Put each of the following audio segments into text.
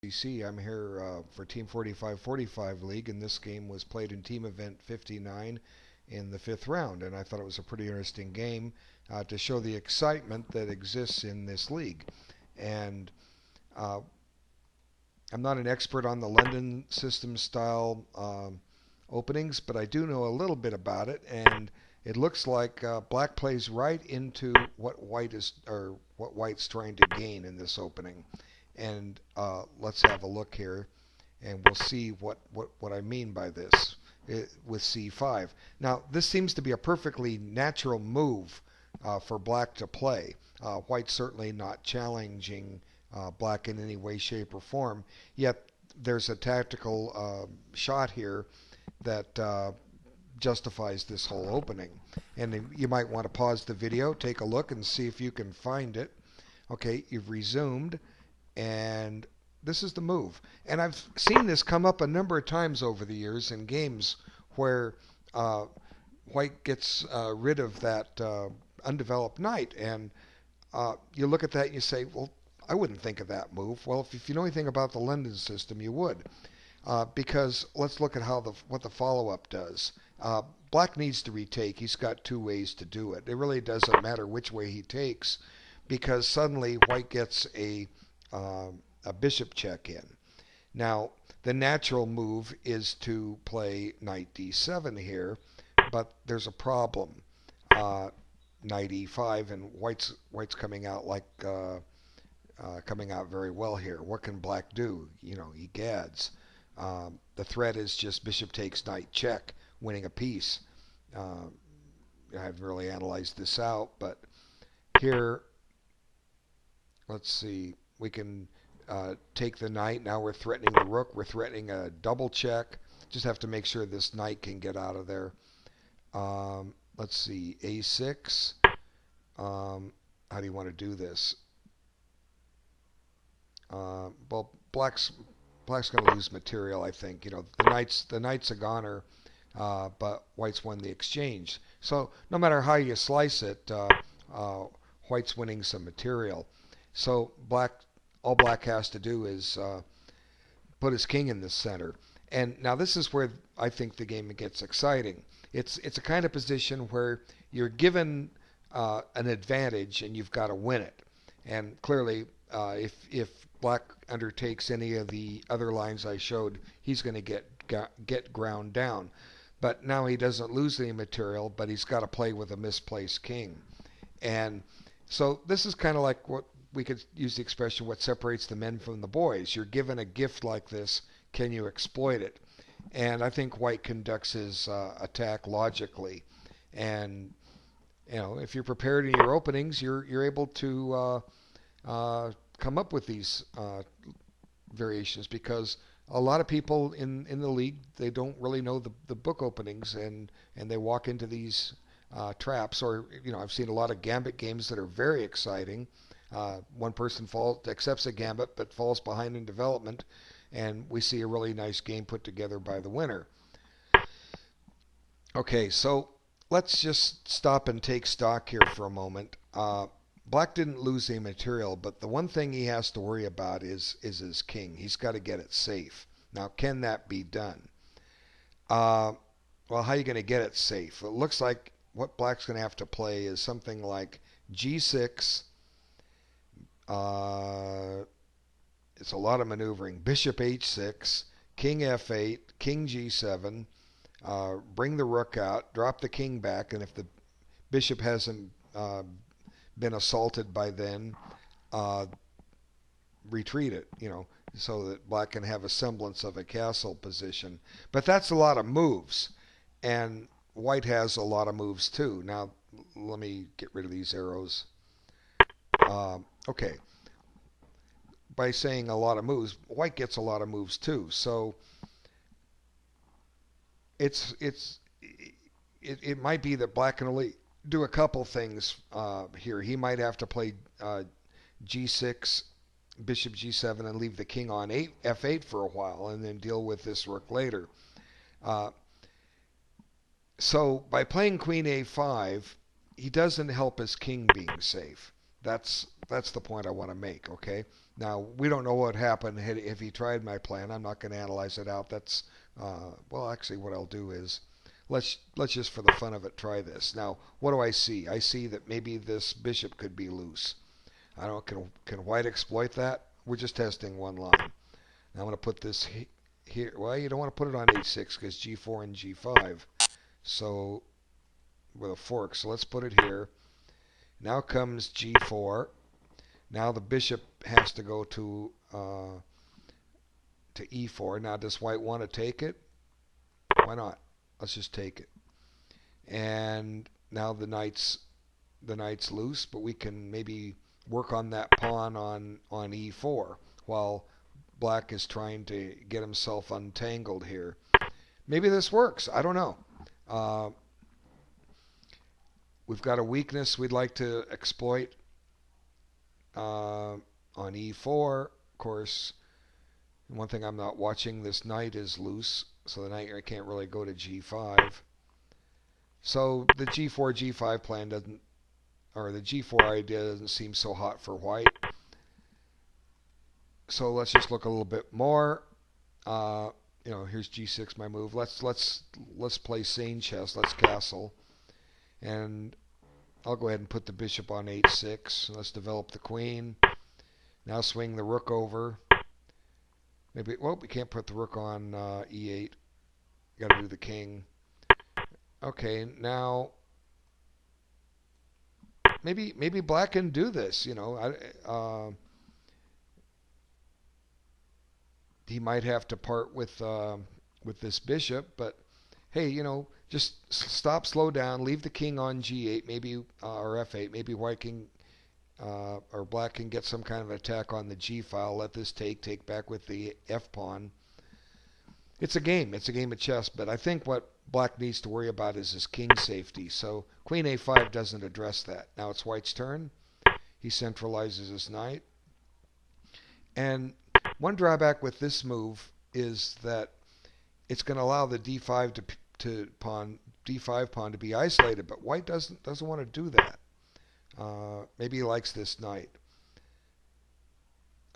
Bc. I'm here for Team 4545 League, and this game was played in Team Event 59 in the 5th round, and I thought it was a pretty interesting game to show the excitement that exists in this league. And uh, I'm not an expert on the London system style openings, but I do know a little bit about it, and it looks like black plays right into what white's trying to gain in this opening. And let's have a look here, and we'll see what I mean by this with c5. Now, this seems to be a perfectly natural move for black to play. White's certainly not challenging black in any way, shape, or form, yet there's a tactical shot here that justifies this whole opening. And you might want to pause the video, take a look, and see if you can find it. Okay, you've resumed. And this is the move. And I've seen this come up a number of times over the years in games where white gets rid of that undeveloped knight. And you look at that and you say, well, I wouldn't think of that move. Well, if you know anything about the London system, you would. Because let's look at what the follow-up does. Black needs to retake. He's got two ways to do it. It really doesn't matter which way he takes, because suddenly white gets a bishop check in. Now, the natural move is to play knight d7 here, but there's a problem. Knight e5, and white's coming out like coming out very well here. What can black do? You know, he gads. The threat is just bishop takes knight check, winning a piece. I haven't really analyzed this out, but here, let's see. We can take the knight. Now we're threatening the rook. We're threatening a double check. Just have to make sure this knight can get out of there. Let's see. a6. How do you want to do this? Well, black's going to lose material, I think. You know, the knight's a goner, but white's won the exchange. So no matter how you slice it, white's winning some material. So all black has to do is put his king in the center. And now this is where I think the game gets exciting. It's a kind of position where you're given an advantage and you've got to win it. And clearly, if black undertakes any of the other lines I showed, he's going to get ground down. But now he doesn't lose any material, but he's got to play with a misplaced king. And so this is kind of like what we could use the expression, what separates the men from the boys. You're given a gift like this, can you exploit it? And I think white conducts his attack logically. And you know, if you're prepared in your openings, you're able to come up with these variations, because a lot of people in the league, they don't really know the book openings, and they walk into these traps. Or, you know, I've seen a lot of gambit games that are very exciting. One person accepts a gambit but falls behind in development, and we see a really nice game put together by the winner. Okay, so let's just stop and take stock here for a moment. Black didn't lose any material, but the one thing he has to worry about is his king. He's got to get it safe. Now, can that be done? Well, how are you going to get it safe? It looks like what black's going to have to play is something like g6. It's a lot of maneuvering. Bishop h6, king f8, king g7, bring the rook out, drop the king back, and if the bishop hasn't been assaulted by then, retreat it, you know, so that black can have a semblance of a castle position. But that's a lot of moves, and white has a lot of moves too. Now, let me get rid of these arrows. Okay. By saying a lot of moves, white gets a lot of moves too. So it might be that black can only do a couple things here. He might have to play g6, bishop g7, and leave the king on f8 for a while, and then deal with this rook later. So by playing queen a5, he doesn't help his king being safe. That's the point I want to make, okay? Now, we don't know what happened if he tried my plan. I'm not going to analyze it out. That's, well, actually, what I'll do is, let's just for the fun of it try this. Now, what do I see? I see that maybe this bishop could be loose. I don't know, can white exploit that? We're just testing one line. Now I'm going to put this here. Well, you don't want to put it on h6 because g4 and g5. So, with a fork. So let's put it here. Now comes g4. Now the bishop has to go to e4. Now does white want to take it? Why not? Let's just take it. And now the knight's loose, but we can maybe work on that pawn on e4 while black is trying to get himself untangled here. Maybe this works. I don't know. We've got a weakness we'd like to exploit on e4. Of course, one thing I'm not watching, this knight is loose, so the knight can't really go to g5. So the g4 g5 plan doesn't, or the g4 idea doesn't seem so hot for white. So let's just look a little bit more. Here's g6, my move. Let's play sane chess. Let's castle, and I'll go ahead and put the bishop on h6. Let's develop the queen. Now swing the rook over. Maybe, well, we can't put the rook on e8. Got to do the king. Okay, now maybe black can do this. He might have to part with this bishop, but hey, just stop, slow down, leave the king on g8, maybe or f8. Maybe white can or black can get some kind of attack on the g file. Let this take back with the f pawn. It's a game. It's a game of chess. But I think what black needs to worry about is his king safety. So queen a5 doesn't address that. Now it's white's turn. He centralizes his knight. And one drawback with this move is that it's going to allow the d5 d5 pawn to be isolated. But white doesn't want to do that. Maybe he likes this knight.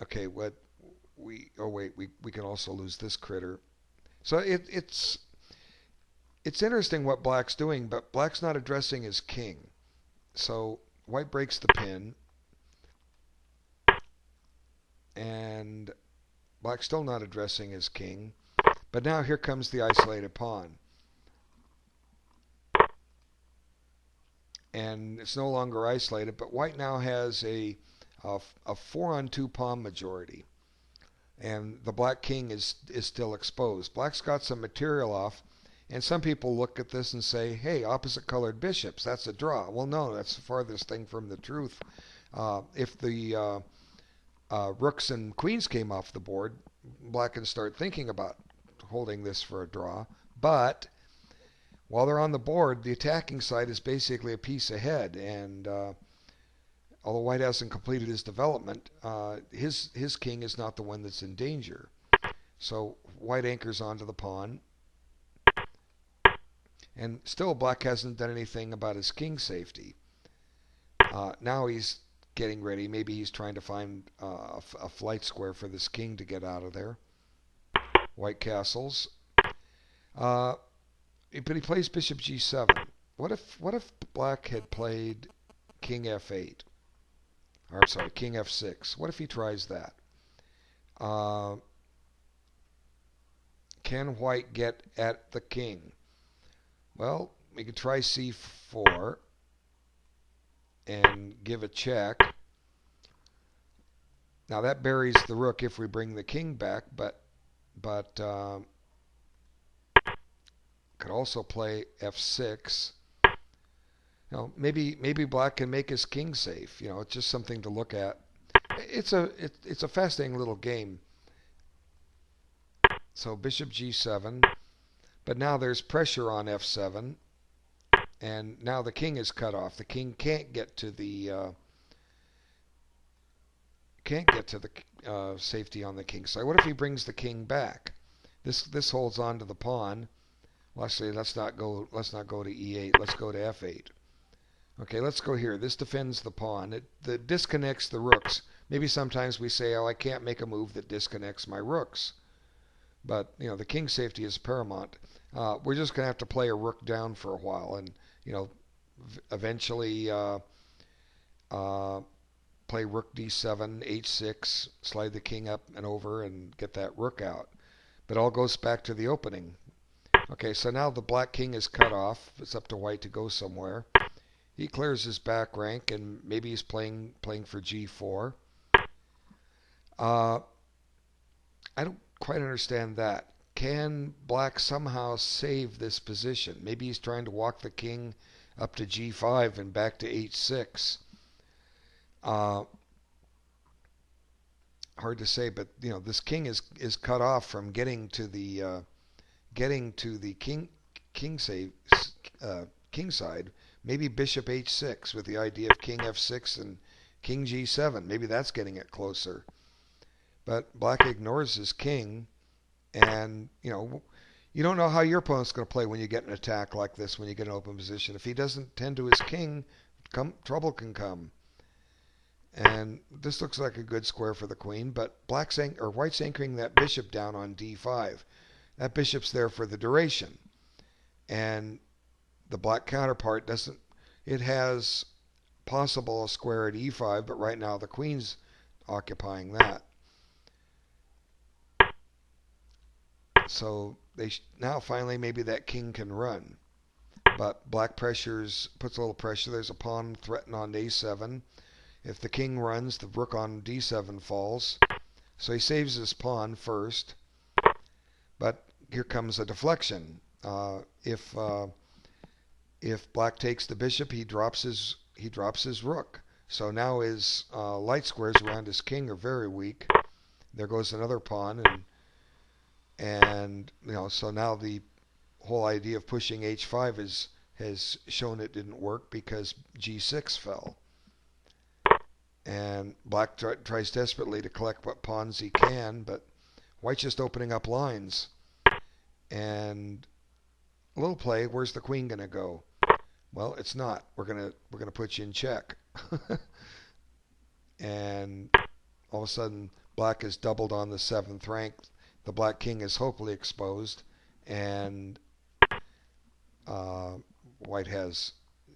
Okay, we can also lose this critter. So it's interesting what black's doing, but black's not addressing his king. So white breaks the pin, and black's still not addressing his king. But now here comes the isolated pawn. And it's no longer isolated, but white now has a 4-on-2 pawn majority. And the black king is still exposed. Black's got some material off, and some people look at this and say, hey, opposite colored bishops, that's a draw. Well, no, that's the farthest thing from the truth. If the rooks and queens came off the board, black can start thinking about holding this for a draw. But while they're on the board, the attacking side is basically a piece ahead, and although white hasn't completed his development, his king is not the one that's in danger. So white anchors onto the pawn, and still black hasn't done anything about his king safety. Now he's getting ready. Maybe he's trying to find a flight square for this king to get out of there. White castles. But he plays bishop g7. What if black had played king f8? Or, I'm sorry, king f6. What if he tries that? Can white get at the king? Well, we could try c4 and give a check. Now that buries the rook if we bring the king back, but could also play f6. Maybe black can make his king safe. It's just something to look at. It's a fascinating little game. So bishop g7, but now there's pressure on f7, and now the king is cut off. The king can't get to the safety on the king side. What if he brings the king back? This holds on to the pawn. Well, actually, let's not go to e8. Let's go to f8. Okay, let's go here. This defends the pawn. It disconnects the rooks, maybe sometimes we say, oh, I can't make a move that disconnects my rooks. But, the king safety is paramount. We're just going to have to play a rook down for a while and, eventually play rook d7, h6, slide the king up and over and get that rook out. But it all goes back to the opening. Okay, so now the black king is cut off. It's up to white to go somewhere. He clears his back rank and maybe he's playing for g4. I don't quite understand that. Can black somehow save this position? Maybe he's trying to walk the king up to g5 and back to h6. Hard to say, but this king is cut off from getting to the king side. Maybe bishop h6 with the idea of king f6 and king g7. Maybe that's getting it closer. But black ignores his king, and you don't know how your opponent's going to play when you get an attack like this, when you get an open position. If he doesn't tend to his king, trouble can come. And this looks like a good square for the queen, but white's anchoring that bishop down on d5. That bishop's there for the duration. And the black counterpart doesn't. It has possible a square at e5, but right now the queen's occupying that. So now finally maybe that king can run. But black puts a little pressure. There's a pawn threatened on a7. If the king runs, the rook on d7 falls. So he saves his pawn first. But here comes a deflection. If black takes the bishop, he drops his rook. So now his light squares around his king are very weak. There goes another pawn, and so now the whole idea of pushing h5 has shown it didn't work because g6 fell. And black tries desperately to collect what pawns he can, but white's just opening up lines. And a little play, where's the queen going to go? Well, it's not. We're gonna put you in check. And all of a sudden, black is doubled on the 7th rank. The black king is hopefully exposed, and white has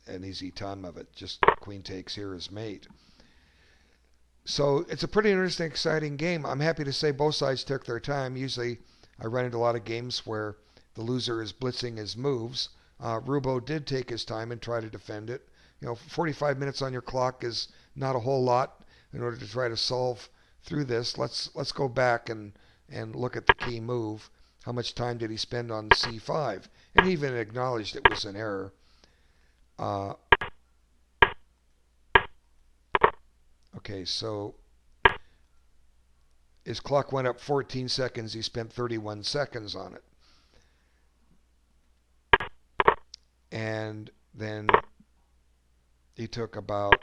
an easy time of it. Just queen takes here as mate. So it's a pretty interesting, exciting game. I'm happy to say both sides took their time. Usually I run into a lot of games where the loser is blitzing his moves. Rubo did take his time and try to defend it. 45 minutes on your clock is not a whole lot in order to try to solve through this. Let's go back and look at the key move. How much time did he spend on c5? And he even acknowledged it was an error. Okay, so his clock went up 14 seconds. He spent 31 seconds on it. And then he took about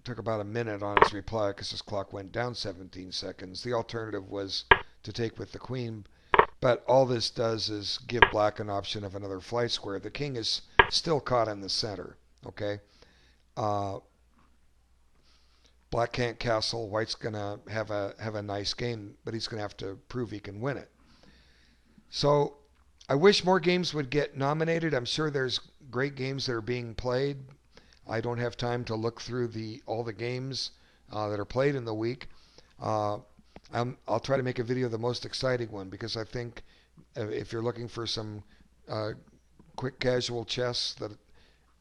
a minute on his reply because his clock went down 17 seconds. The alternative was to take with the queen, but all this does is give black an option of another flight square. The king is still caught in the center. Okay, black can't castle. White's gonna have a nice game, but he's gonna have to prove he can win it. So I wish more games would get nominated. I'm sure there's great games that are being played. I don't have time to look through all the games that are played in the week. I'll try to make a video of the most exciting one, because I think if you're looking for some quick casual chess, that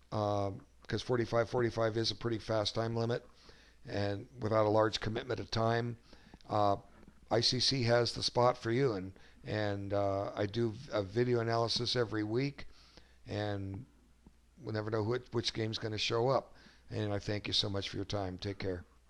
because 45-45 is a pretty fast time limit and without a large commitment of time, ICC has the spot for you. And I do a video analysis every week, and we'll never know which game's going to show up. And I thank you so much for your time. Take care.